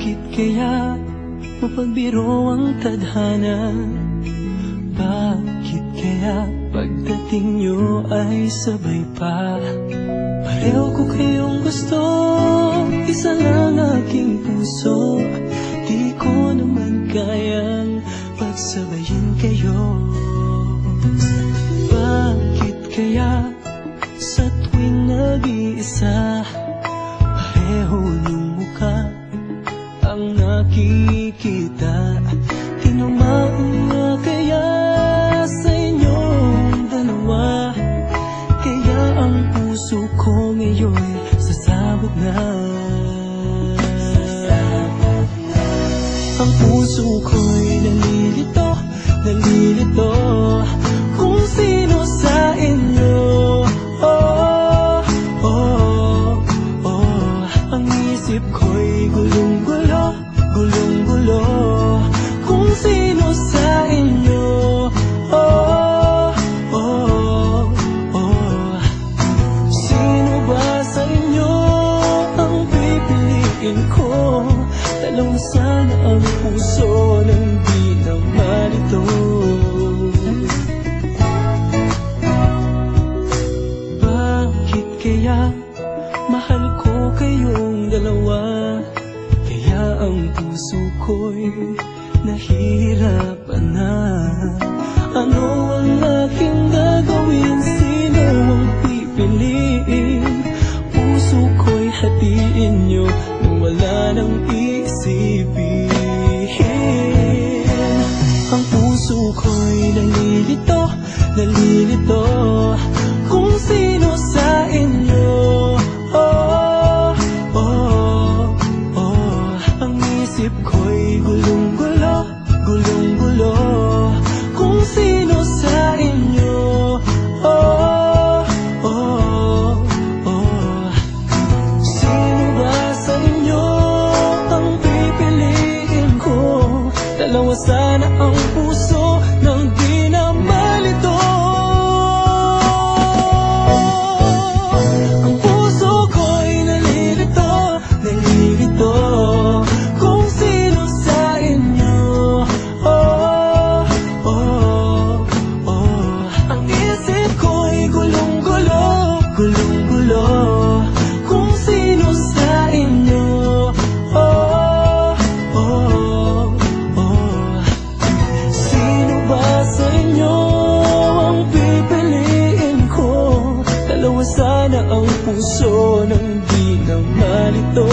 Bakit kaya mapagbiro ang tadhana? Bakit kaya pagdating nyo ay sabay pa? Pareho ko kayong gusto, isa lang aking puso. Di ko naman kayang pagsabayin kayo. Bakit kaya sa tuwing nag-iisa, pareho ng mukha ang nakikita? Tinamaan nga kaya sa inyong dalawa, kaya ang puso ko ngayon sasabog na. Ang puso ko'y nalilito, nalilito kung sino sa inyo. Oh, oh, oh. Ang isip ko'y gulong-gulo, gulong-gulo kung sino sa inyo. Oh, oh, oh. Sino ba sa inyo ang pipiliin ko? Talong sana ang puso nang di na malito. Bakit kaya mahal ko kayong dalawa, kaya ang puso ko'y nahihirapan na? Ano ang aking gagawin? Sino ang pipiliin? Puso ko'y hatiin nyo nang wala nang isipin. Ang puso ko'y nalilito, nalilito kung sino sa inyo. Oh, oh, oh. Ang isip ko'y gulong-gulo, gulong-gulo kung sino sa inyo. Oh, oh, oh. Sino ba sa inyo ang pipiliin ko? Dalawa sana ang puso nang di na malito. Ang puso ko'y nalilito, nalilito kung sino sa inyo. Oh, oh, oh. Ang isip ko'y gulong-gulo, gulong-gulo kung sino sa inyo. Oh, oh, oh. Sino ba sa inyo ang pipiliin ko? Dalawa sana ang puso nang di na malito.